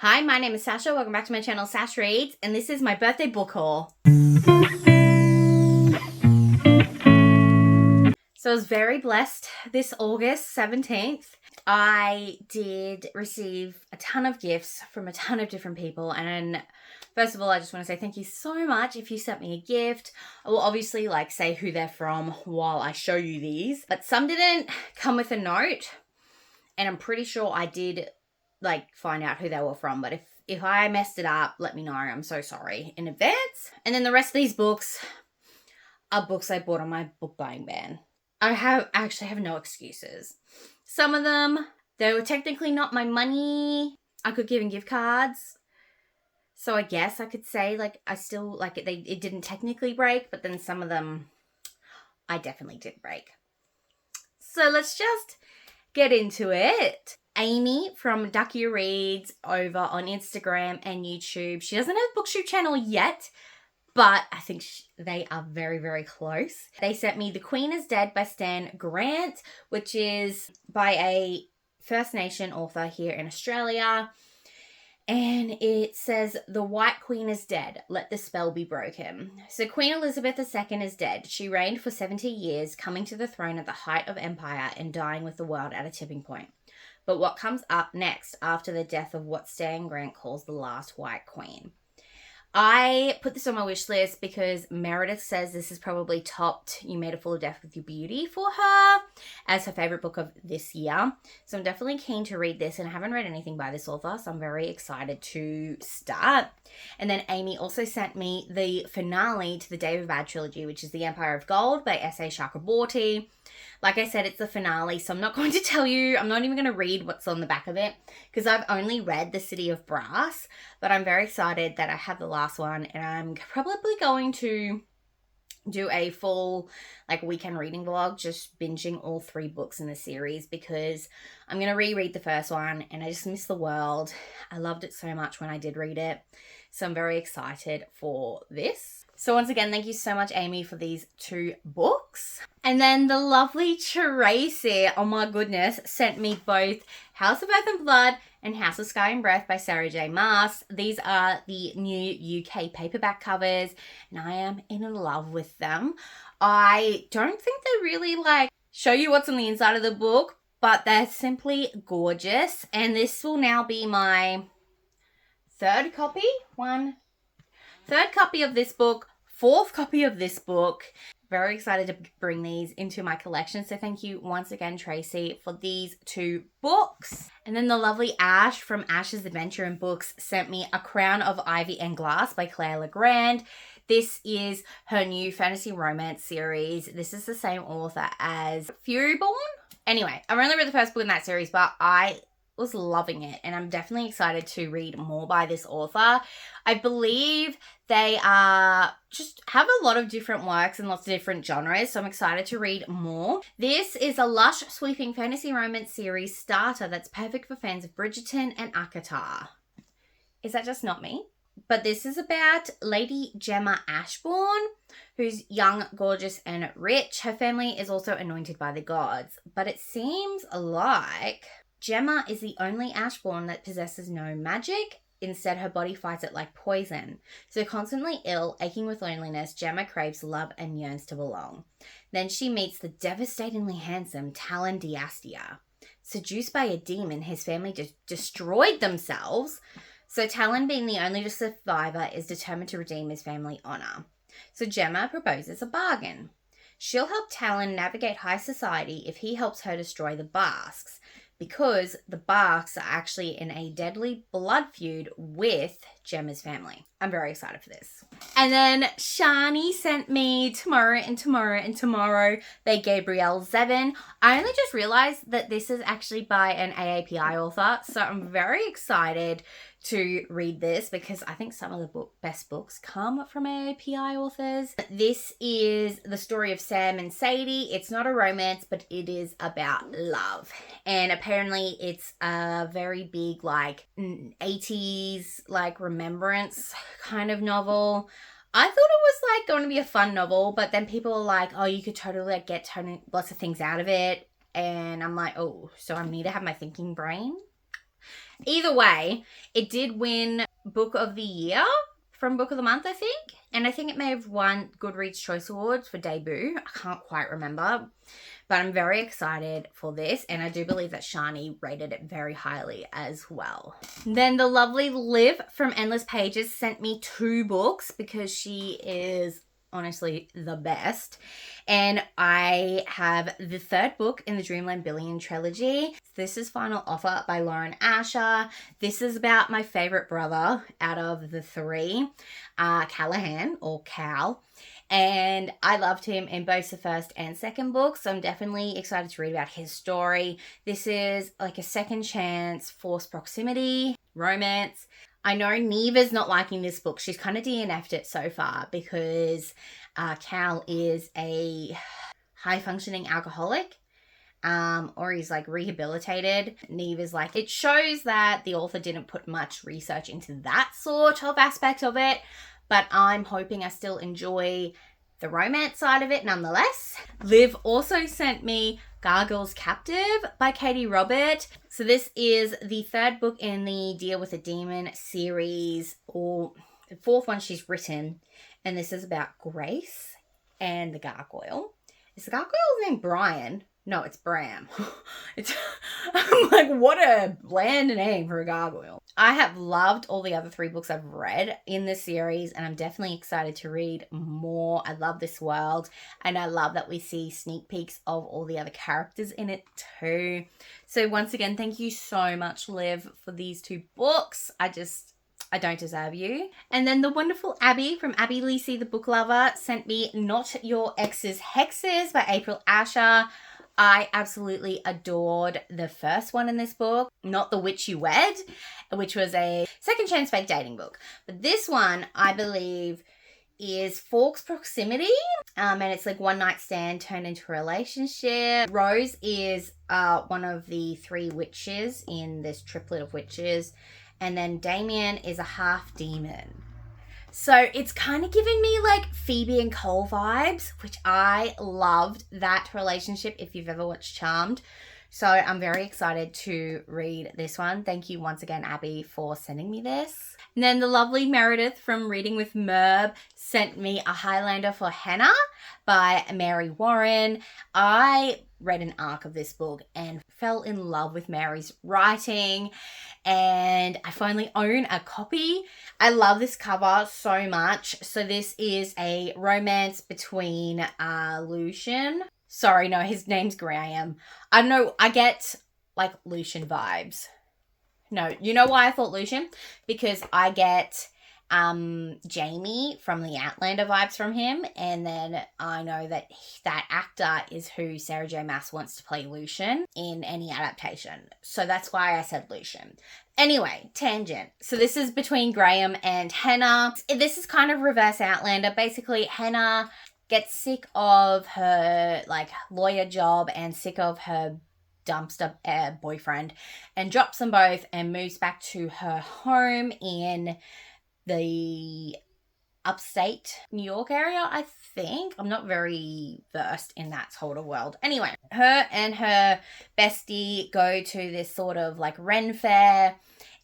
Hi, my name is Sasha. Welcome back to my channel, Sash Reads, and this is my birthday book haul. So I was very blessed this August 17th. I did receive a ton of gifts from a ton of different people, and first of all, I just want to say thank you so much if you sent me a gift. I will obviously say who they're from while I show you these, but some didn't come with a note, and I'm pretty sure I did find out who they were from, but if I messed it up, let me know. I'm so sorry in advance. And then the rest of these books are books I bought on my book buying ban. I actually have no excuses. Some of them, they were technically not my money. I could give in gift cards. So I guess I could say I still it didn't technically break, but then some of them I definitely did break. So let's just get into it. Amy from Ducky Reads over on Instagram and YouTube. She doesn't have a booktube channel yet, but I think they are very, very close. They sent me The Queen is Dead by Stan Grant, which is by a First Nation author here in Australia. And it says, the White Queen is dead. Let the spell be broken. So Queen Elizabeth II is dead. She reigned for 70 years, coming to the throne at the height of empire and dying with the world at a tipping point. But what comes up next after the death of what Stan Grant calls the last White Queen? I put this on my wish list because Meredith says this is probably topped You Made a Fool of Death with Your Beauty for her as her favorite book of this year. So I'm definitely keen to read this, and I haven't read anything by this author, so I'm very excited to start. And then Amy also sent me the finale to the David Bad trilogy, which is The Empire of Gold by S.A. Chakraborty. Like I said, it's the finale, so I'm not going to tell you. I'm not even going to read what's on the back of it because I've only read The City of Brass, but I'm very excited that I have the last one, and I'm probably going to do a full weekend reading vlog, just binging all 3 books in the series because I'm going to reread the first one and I just miss the world. I loved it so much when I did read it, so I'm very excited for this. So once again, thank you so much, Amy, for these 2 books. And then the lovely Tracy, oh my goodness, sent me both House of Earth and Blood and House of Sky and Breath by Sarah J. Maas. These are the new UK paperback covers, and I am in love with them. I don't think they really show you what's on the inside of the book, but they're simply gorgeous. And this will now be my third copy of this book, 4th copy of this book. Very excited to bring these into my collection. So thank you once again, Tracy, for these 2 books. And then the lovely Ash from Ash's Adventure in Books sent me A Crown of Ivy and Glass by Claire Legrand. This is her new fantasy romance series. This is the same author as Furyborn. Anyway, I've only read the first book in that series, but I was loving it, and I'm definitely excited to read more by this author. I believe they just have a lot of different works and lots of different genres, so I'm excited to read more. This is a lush, sweeping fantasy romance series starter that's perfect for fans of Bridgerton and Akatar. Is that just not me? But this is about Lady Gemma Ashbourne, who's young, gorgeous, and rich. Her family is also anointed by the gods, but it seems like Gemma is the only Ashbourne that possesses no magic. Instead, her body fights it like poison. So constantly ill, aching with loneliness, Gemma craves love and yearns to belong. Then she meets the devastatingly handsome Talon D'Astia. Seduced by a demon, his family destroyed themselves. So Talon, being the only survivor, is determined to redeem his family honor. So Gemma proposes a bargain. She'll help Talon navigate high society if he helps her destroy the Basques, because the Basques are actually in a deadly blood feud with Gemma's family. I'm very excited for this. And then Shani sent me Tomorrow and Tomorrow and Tomorrow by Gabrielle Zevin. I only just realized that this is actually by an AAPI author, so I'm very excited to read this because I think some of the best books come from AAPI authors. This is the story of Sam and Sadie. It's not a romance, but it is about love. And apparently it's a very big 80s remembrance kind of novel. I thought it was going to be a fun novel, but then people are like, oh, you could totally get lots of things out of it. And I'm like, oh, so I need to have my thinking brain. Either way, it did win Book of the Year from Book of the Month, I think. And I think it may have won Goodreads Choice Awards for debut. I can't quite remember. But I'm very excited for this. And I do believe that Shani rated it very highly as well. Then the lovely Liv from Endless Pages sent me 2 books because she is honestly the best. And I have the 3rd book in the Dreamland Billion trilogy. This is Final Offer by Lauren Asher. This is about my favorite brother out of the 3, Callahan or Cal. And I loved him in both the 1st and 2nd books, so I'm definitely excited to read about his story. This is like a second chance, forced proximity, romance. I know Neve is not liking this book. She's kind of DNF'd it so far because Cal is a high-functioning alcoholic, or he's like rehabilitated. Neve is like, it shows that the author didn't put much research into that sort of aspect of it, but I'm hoping I still enjoy the romance side of it nonetheless. Liv also sent me Gargoyle's Captive by Katie Robert. So this is the 3rd book in the Deal with a Demon series, or the 4th one she's written. And this is about Grace and the gargoyle. Is the gargoyle's name Brian? No, it's Bram. I'm like, what a bland name for a gargoyle. I have loved all the other 3 books I've read in this series, and I'm definitely excited to read more. I love this world, and I love that we see sneak peeks of all the other characters in it too. So once again, thank you so much, Liv, for these 2 books. I don't deserve you. And then the wonderful Abby from Abby Lisi the Book Lover sent me Not Your Ex's Hexes by April Asher. I absolutely adored the first one in this book, Not the Witch You Wed, which was a second chance fake dating book. But this one, I believe, is Forks Proximity, and it's like one night stand turned into a relationship. Rose is one of the 3 witches in this triplet of witches, and then Damien is a half demon. So it's kind of giving me like Phoebe and Cole vibes, which I loved that relationship if you've ever watched Charmed. So I'm very excited to read this one. Thank you once again, Abby, for sending me this. And then the lovely Meredith from Reading with Merb sent me A Highlander for Hannah by Mary Warren. I read an arc of this book and fell in love with Mary's writing, and I finally own a copy. I love this cover so much. So this is a romance between Lucian. Sorry, no, his name's Graham. I don't know, I get like Lucian vibes. No, you know why I thought Lucian? Because I get Jamie from the Outlander vibes from him, and then I know that that actor is who Sarah J Maas wants to play Lucian in any adaptation. So that's why I said Lucian. Anyway, tangent. So this is between Graham and Hannah. This is kind of reverse Outlander. Basically, Hannah gets sick of her like lawyer job and sick of her dumpster boyfriend, and drops them both and moves back to her home in the upstate New York area, I think. I'm not very versed in that sort of world. Anyway, her and her bestie go to this sort of like Ren fair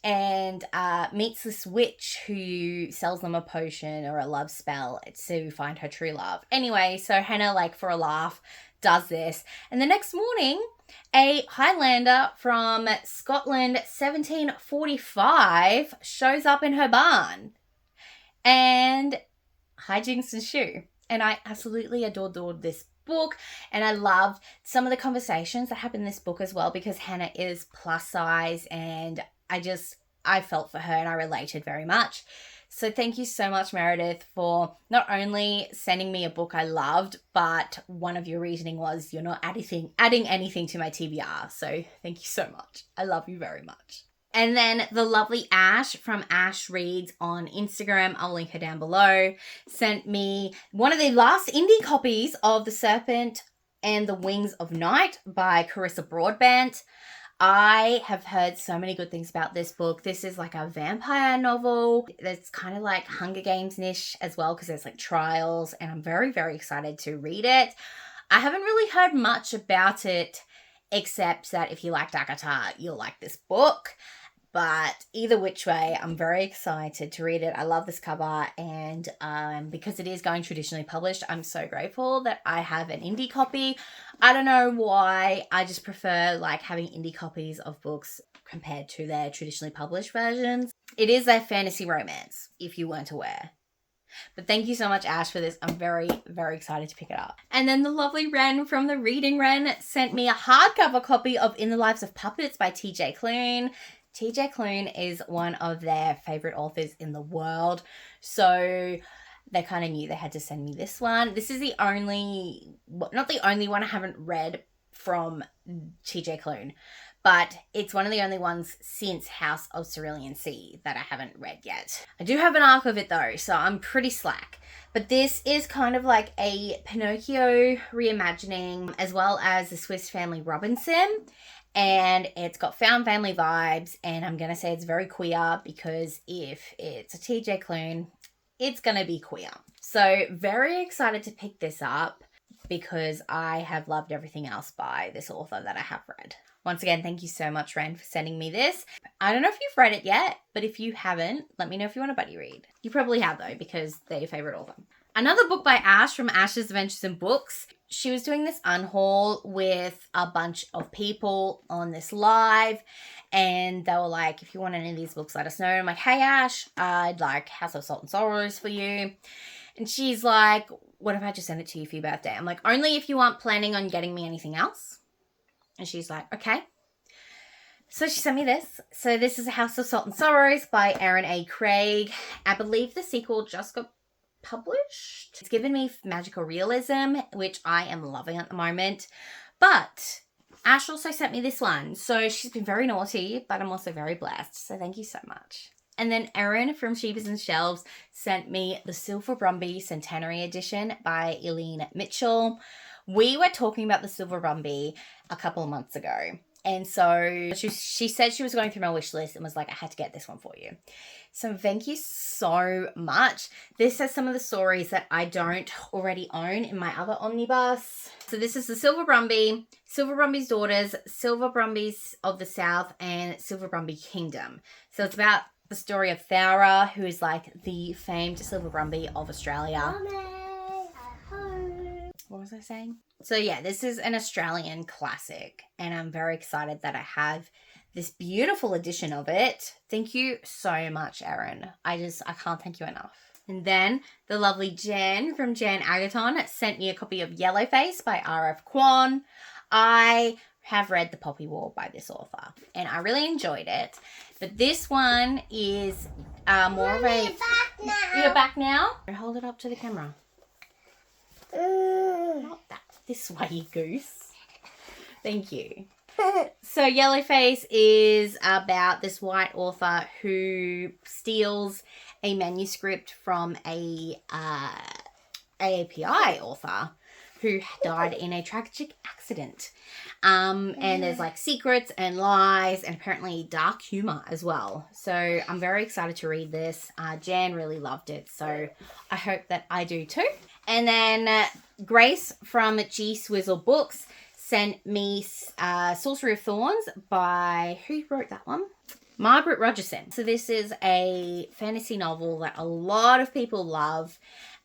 and meets this witch who sells them a potion or a love spell to find her true love. Anyway, so Hannah, like for a laugh, does this. And the next morning, a Highlander from Scotland 1745 shows up in her barn and hijinks ensue. And I absolutely adored this book, and I loved some of the conversations that happen in this book as well, because Hannah is plus size and I felt for her and I related very much. So thank you so much, Meredith, for not only sending me a book I loved, but one of your reasoning was you're not adding anything to my TBR. So thank you so much. I love you very much. And then the lovely Ash from Ash Reads on Instagram, I'll link her down below, sent me one of the last indie copies of The Serpent and the Wings of Night by Carissa Broadbent. I have heard so many good things about this book. This is like a vampire novel. It's kind of like Hunger Games-ish as well, because there's like trials, and I'm very, very excited to read it. I haven't really heard much about it, except that if you liked Agatha, you'll like this book. But either which way, I'm very excited to read it. I love this cover, and because it is going traditionally published, I'm so grateful that I have an indie copy. I don't know why. I just prefer like having indie copies of books compared to their traditionally published versions. It is a fantasy romance, if you weren't aware. But thank you so much, Ash, for this. I'm very, very excited to pick it up. And then the lovely Ren from the Reading Ren sent me a hardcover copy of In the Lives of Puppets by TJ Klune. TJ Klune is one of their favorite authors in the world. So they kind of knew they had to send me this one. This is the only, not the only one I haven't read from TJ Klune, but it's one of the only ones since House of Cerulean Sea that I haven't read yet. I do have an arc of it though, so I'm pretty slack. But this is kind of like a Pinocchio reimagining, as well as the Swiss Family Robinson. And it's got found family vibes, and I'm going to say it's very queer because if it's a TJ Klune, it's going to be queer. So very excited to pick this up because I have loved everything else by this author that I have read. Once again, thank you so much, Ren, for sending me this. I don't know if you've read it yet, but if you haven't, let me know if you want a buddy read. You probably have, though, because they're your favourite author. Another book by Ash from Ash's Adventures in Books. She was doing this unhaul with a bunch of people on this live, and they were like, if you want any of these books, let us know. And I'm like, hey, Ash, I'd like House of Salt and Sorrows for you. And she's like, what if I just send it to you for your birthday? I'm like, only if you aren't planning on getting me anything else. And she's like, okay. So she sent me this. So this is A House of Salt and Sorrows by Erin A. Craig. I believe the sequel just got published. It's given me magical realism, which I am loving at the moment. But Ash also sent me this one. So she's been very naughty, but I'm also very blessed. So thank you so much. And then Erin from Sheepers and Shelves sent me the Silver Brumby Centenary Edition by Eileen Mitchell. We were talking about the Silver Brumby a couple of months ago. And so she said she was going through my wish list and was like, I had to get this one for you. So thank you so much. This has some of the stories that I don't already own in my other omnibus. So this is the Silver Brumby, Silver Brumby's Daughters, Silver Brumbies of the South, and Silver Brumby Kingdom. So it's about the story of Thowra, who is like the famed Silver Brumby of Australia. What was I saying? So yeah, this is an Australian classic, and I'm very excited that I have this beautiful edition of it. Thank you so much, Erin. I can't thank you enough. And then the lovely Jan from Jan Agaton sent me a copy of Yellowface by R.F. Kwon. I have read The Poppy War by this author, and I really enjoyed it. But this one is more of a... You're back now? Hold it up to the camera. Not that. This way, you goose. Thank you. So Yellowface is about this white author who steals a manuscript from a AAPI author who died in a tragic accident. And there's like secrets and lies and apparently dark humor as well. So I'm very excited to read this. Jan really loved it, so I hope that I do too. And then Grace from G Swizzle Books sent me Sorcery of Thorns by, who wrote that one? Margaret Rogerson. So this is a fantasy novel that a lot of people love.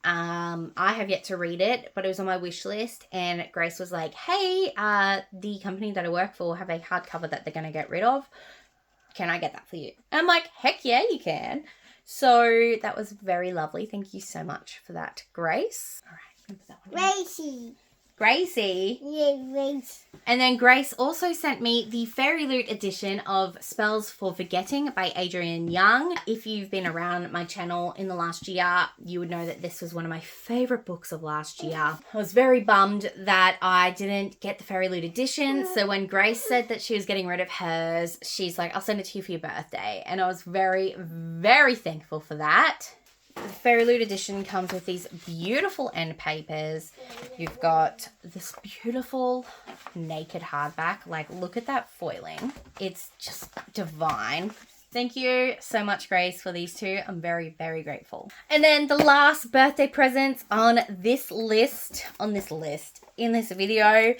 I have yet to read it, but it was on my wish list, and Grace was like, hey, the company that I work for have a hardcover that they're going to get rid of. Can I get that for you? And I'm like, heck yeah, you can. So that was very lovely. Thank you so much for that, Grace. All right, I'm going to put that one in. Gracie. Gracie? Yeah, Grace. And then Grace also sent me the Fairy Loot edition of Spells for Forgetting by Adrienne Young. If you've been around my channel in the last year, you would know that this was one of my favourite books of last year. I was very bummed that I didn't get the Fairy Loot edition. So when Grace said that she was getting rid of hers, she's like, I'll send it to you for your birthday. And I was very, very thankful for that. The Fairy Loot edition comes with these beautiful end papers. You've got this beautiful naked hardback. Like, look at that foiling. It's just divine. Thank you so much, Grace, for these two. I'm very, very grateful. And then the last birthday presents on this list, in this video,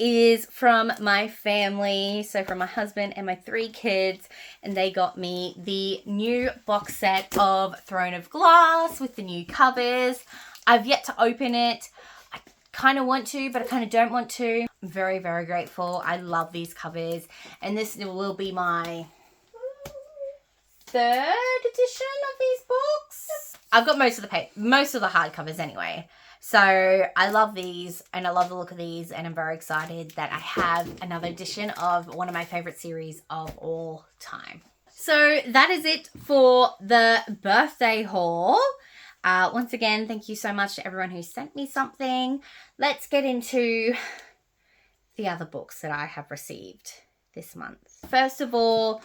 is from my family, so from my husband and my 3 kids, and they got me the new box set of Throne of Glass with the new covers. I've yet to open it. I kind of want to, but I kind of don't want to. I'm very, very grateful. I love these covers, and this will be my 3rd edition of these books. I've got most of the hardcovers anyway. So I love these, and I love the look of these, and I'm very excited that I have another edition of one of my favorite series of all time. So that is it for the birthday haul. Once again, thank you so much to everyone who sent me something. Let's get into the other books that I have received this month. First of all,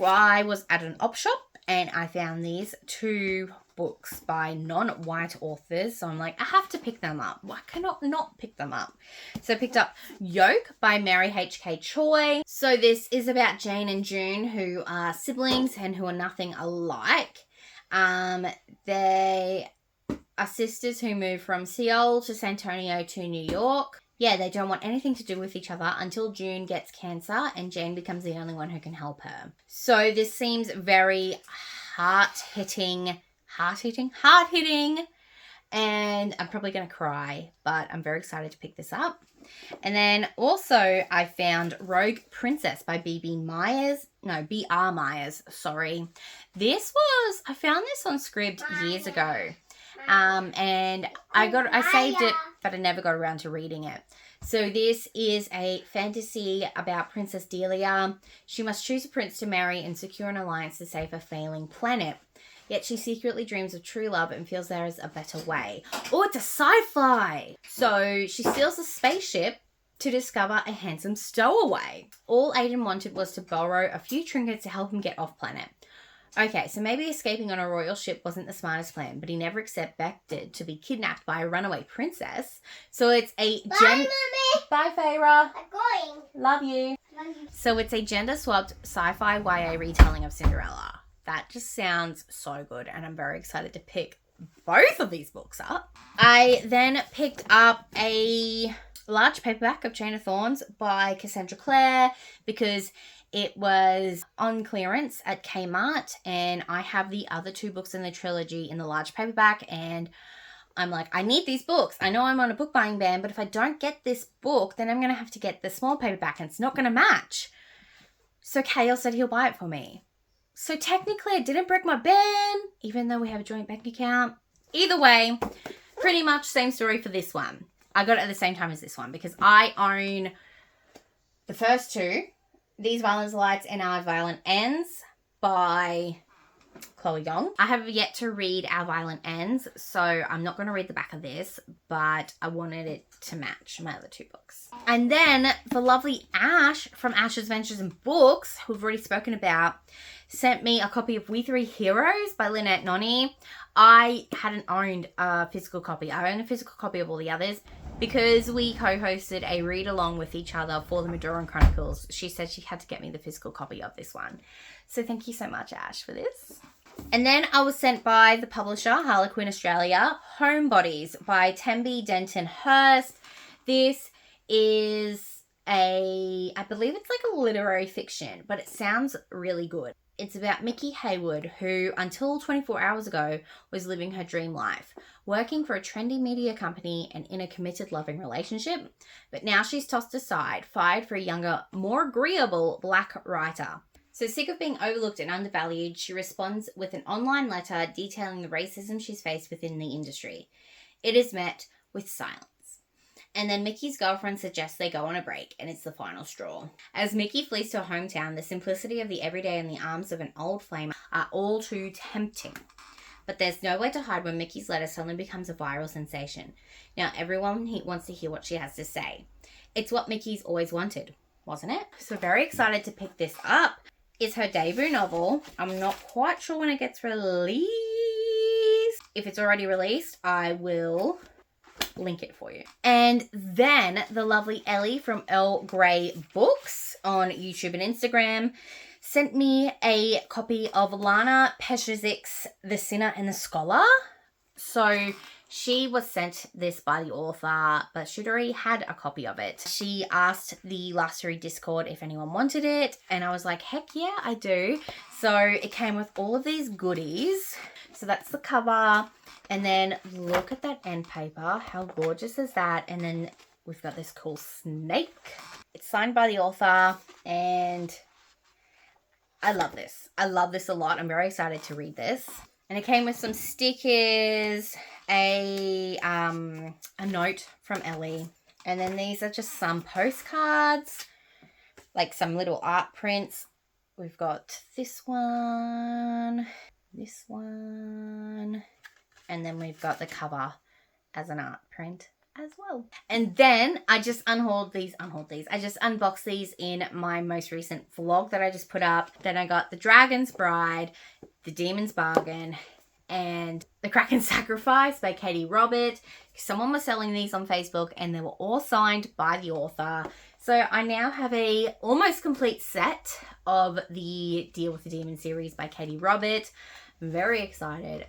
I was at an op shop and I found these 2 books by non-white authors. So I'm like, I have to pick them up. Why cannot not pick them up? So I picked up Yoke by Mary H.K. Choi. So this is about Jane and June, who are siblings and who are nothing alike. They are sisters who move from Seoul to San Antonio to New York. Yeah, they don't want anything to do with each other until June gets cancer and Jane becomes the only one who can help her. So this seems very heart-hitting, and I'm probably going to cry, but I'm very excited to pick this up. And then also I found Rogue Princess by B.R. Myers, sorry. I found this on Scribd years ago. And I saved it, but I never got around to reading it. So this is a fantasy about Princess Delia. She must choose a prince to marry and secure an alliance to save her failing planet. Yet she secretly dreams of true love and feels there is a better way. Oh, it's a sci-fi! So she steals a spaceship to discover a handsome stowaway. All Aiden wanted was to borrow a few trinkets to help him get off planet. Okay, so maybe escaping on a royal ship wasn't the smartest plan, but he never expected to be kidnapped by a runaway princess. So it's a Bye, Mummy. Bye, Feyre. I'm going. Love you. Love you. So it's a gender-swapped sci-fi YA retelling of Cinderella. That just sounds so good, and I'm very excited to pick both of these books up. I then picked up a large paperback of Chain of Thorns by Cassandra Clare because it was on clearance at Kmart, and I have the other 2 books in the trilogy in the large paperback, and I'm like, I need these books. I know I'm on a book buying ban, but if I don't get this book, then I'm going to have to get the small paperback, and it's not going to match. So Kale said he'll buy it for me. So technically I didn't break my ban, even though we have a joint bank account. Either way, pretty much same story for this one. I got it at the same time as this one because I own the first 2. These Violent Lights and Our Violent Ends by Chloe Yong. I have yet to read Our Violent Ends, so I'm not going to read the back of this, but I wanted it to match my other 2 books. And then the lovely Ash from Ash's Ventures and Books, who we've already spoken about, sent me a copy of We Three Heroes by Lynette Noni. I hadn't owned a physical copy. I owned a physical copy of all the others. Because we co-hosted a read-along with each other for the Madoran Chronicles, she said she had to get me the physical copy of this one. So thank you so much, Ash, for this. And then I was sent by the publisher, Harlequin Australia, Homebodies by Tembi Denton Hurst. This is I believe it's like a literary fiction, but it sounds really good. It's about Mickey Hayward, who until 24 hours ago was living her dream life, working for a trendy media company and in a committed loving relationship. But now she's tossed aside, fired for a younger, more agreeable black writer. So sick of being overlooked and undervalued, she responds with an online letter detailing the racism she's faced within the industry. It is met with silence. And then Mickey's girlfriend suggests they go on a break, and it's the final straw. As Mickey flees to her hometown, the simplicity of the everyday in the arms of an old flame are all too tempting. But there's nowhere to hide when Mickey's letter suddenly becomes a viral sensation. Now everyone wants to hear what she has to say. It's what Mickey's always wanted, wasn't it? So very excited to pick this up. It's her debut novel. I'm not quite sure when it gets released. If it's already released, I will link it for you. And then the lovely Ellie from Earl Grey Books on YouTube and Instagram sent me a copy of Lana Peshizik's The Sinner and the Scholar. So She was sent this by the author, but she'd already had a copy of it. She asked the Last to Read Discord if anyone wanted it, and I was like, heck yeah, I do. So it came with all of these goodies. So that's the cover, and then look at that end paper. How gorgeous is that? And then we've got this cool snake. It's signed by the author, and I love this. I love this a lot. I'm very excited to read this. And it came with some stickers, a note from Ellie. And then these are just some postcards, like some little art prints. We've got this one, and then we've got the cover as an art print as well. And then I just unboxed these in my most recent vlog that I just put up. Then I got The Dragon's Bride, The Demon's Bargain, and The Kraken's Sacrifice by Katie Robert. Someone was selling these on Facebook and they were all signed by the author. So I now have a almost complete set of the Deal with the Demon series by Katie Robert. I'm very excited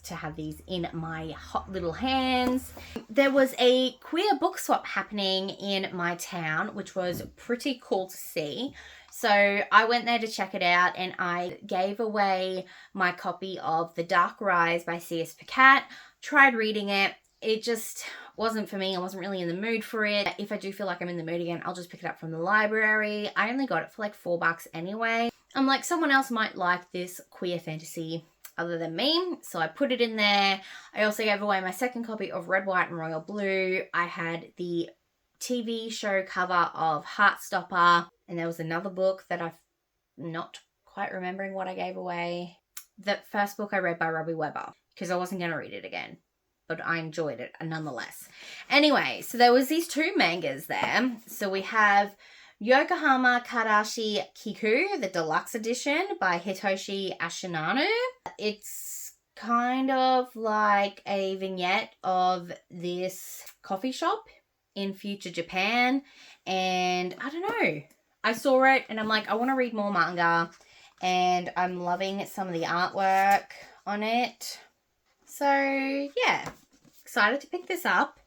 to have these in my hot little hands. There was a queer book swap happening in my town, which was pretty cool to see. So I went there to check it out, and I gave away my copy of The Dark Rise by C.S. Pacat. Tried reading it. It just wasn't for me. I wasn't really in the mood for it. If I do feel like I'm in the mood again, I'll just pick it up from the library. I only got it for like $4 anyway. I'm like, someone else might like this queer fantasy other than me, so I put it in there. I also gave away my second copy of Red, White and Royal Blue. I had the TV show cover of Heartstopper, and there was another book that I'm not quite remembering what I gave away. The first book I read by Robbie Weber, because I wasn't going to read it again, but I enjoyed it nonetheless. Anyway, so there was these two mangas there. So we have Yokohama Kadashi Kiku, the deluxe edition by Hitoshi Ashinanu. It's kind of like a vignette of this coffee shop in future Japan. And I don't know. I saw it and I'm like, I want to read more manga. And I'm loving some of the artwork on it. So yeah, excited to pick this up.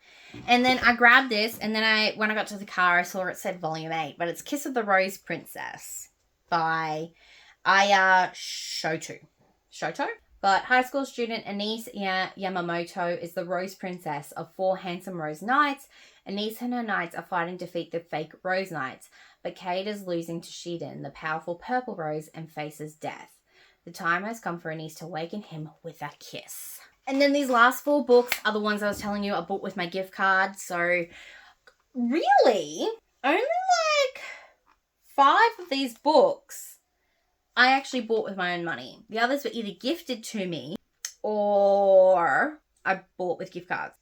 And then I grabbed this, and then when I got to the car, I saw it said Volume 8, but it's Kiss of the Rose Princess by Aya Shoto. But high school student Anise Yamamoto is the Rose Princess of 4 handsome Rose Knights. Anise and her knights are fighting to defeat the fake Rose Knights, but Kate is losing to Shiden, the powerful Purple Rose, and faces death. The time has come for Anise to awaken him with a kiss. And then these last 4 books are the ones I was telling you I bought with my gift card. So really, only like 5 of these books I actually bought with my own money. The others were either gifted to me or I bought with gift cards.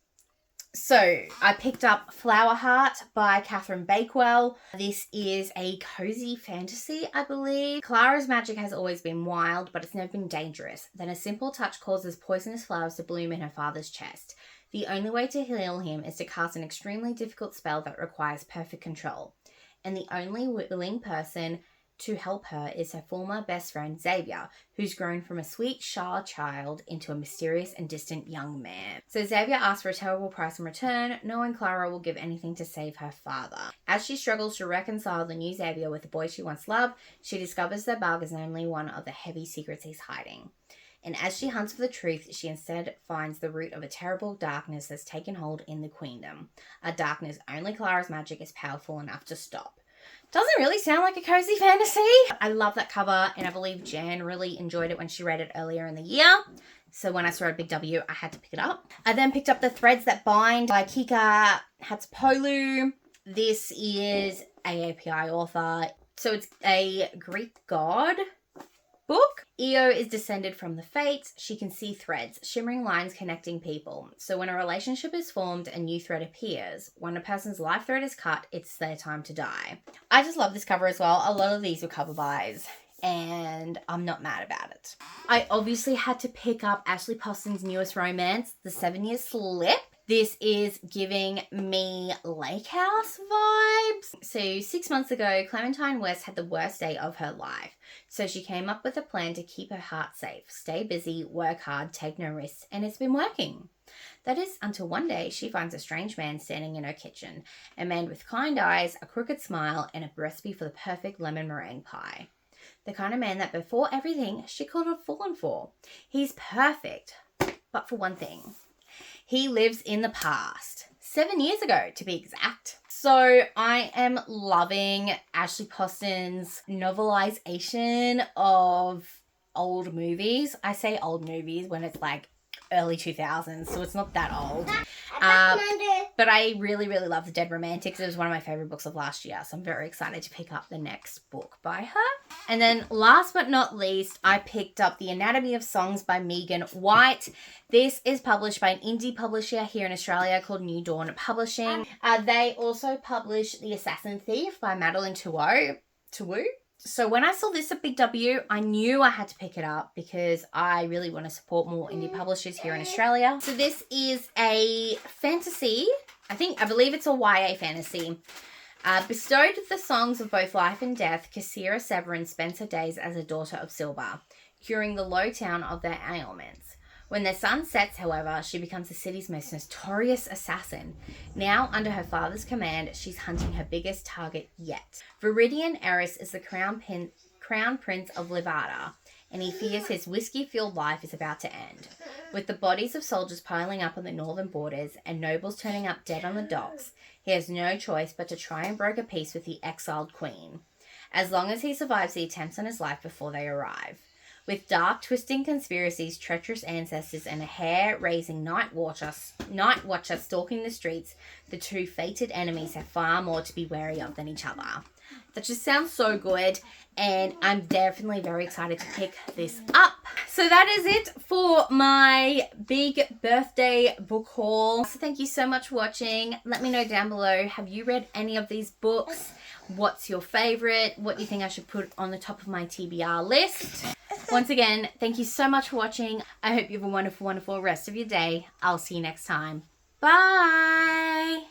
So I picked up Flower Heart by Catherine Bakewell. This is a cozy fantasy, I believe. Clara's magic has always been wild, but it's never been dangerous. Then a simple touch causes poisonous flowers to bloom in her father's chest. The only way to heal him is to cast an extremely difficult spell that requires perfect control. And the only willing person to help her is her former best friend Xavier, who's grown from a sweet, shy child into a mysterious and distant young man. So Xavier asks for a terrible price in return, knowing Clara will give anything to save her father. As she struggles to reconcile the new Xavier with the boy she once loved, she discovers that Barg is only one of the heavy secrets he's hiding. And as she hunts for the truth, she instead finds the root of a terrible darkness that's taken hold in the Queendom. A darkness only Clara's magic is powerful enough to stop. Doesn't really sound like a cozy fantasy. I love that cover, and I believe Jan really enjoyed it when she read it earlier in the year. So when I saw a big W, I had to pick it up. I then picked up The Threads That Bind by Kika Hatspoglou. This is a API author. So it's a Greek god book. Io is descended from the Fates. She can see threads, shimmering lines connecting people. So when a relationship is formed, a new thread appears. When a person's life thread is cut, it's their time to die. I just love this cover as well. A lot of these were cover buys, and I'm not mad about it. I obviously had to pick up Ashley Poston's newest romance, The 7 Year Slip. This is giving me Lake House vibes. So 6 months ago, Clementine West had the worst day of her life. So she came up with a plan to keep her heart safe, stay busy, work hard, take no risks, and it's been working. That is until one day she finds a strange man standing in her kitchen. A man with kind eyes, a crooked smile, and a recipe for the perfect lemon meringue pie. The kind of man that before everything she could have fallen for. He's perfect, but for one thing. He lives in the past, 7 years ago to be exact. So I am loving Ashley Poston's novelization of old movies. I say old movies when it's like early 2000s, so it's not that old. But I really, really love The Dead Romantics. It was one of my favorite books of last year, so I'm very excited to pick up the next book by her. And then last but not least, I picked up The Anatomy of Songs by Megan White. This is published by an indie publisher here in Australia called New Dawn Publishing. They also publish The Assassin Thief by Madeline Tuwu. So when I saw this at Big W, I knew I had to pick it up because I really want to support more indie publishers here in Australia. So this is a fantasy. I believe it's a YA fantasy. Bestowed with the songs of both life and death, Cassira Severin spends her days as a daughter of Silver, curing the Lowtown of their ailments. When the sun sets, however, she becomes the city's most notorious assassin. Now, under her father's command, she's hunting her biggest target yet. Viridian Eris is the crown prince of Livada, and he fears his whiskey-fueled life is about to end. With the bodies of soldiers piling up on the northern borders and nobles turning up dead on the docks, he has no choice but to try and broker peace with the exiled queen, as long as he survives the attempts on his life before they arrive. With dark, twisting conspiracies, treacherous ancestors, and a hair-raising night watcher stalking the streets, the two fated enemies have far more to be wary of than each other. That just sounds so good, and I'm definitely very excited to pick this up. So that is it for my big birthday book haul. So thank you so much for watching. Let me know down below, have you read any of these books? What's your favorite? What do you think I should put on the top of my TBR list? Once again, thank you so much for watching. I hope you have a wonderful, wonderful rest of your day. I'll see you next time. Bye!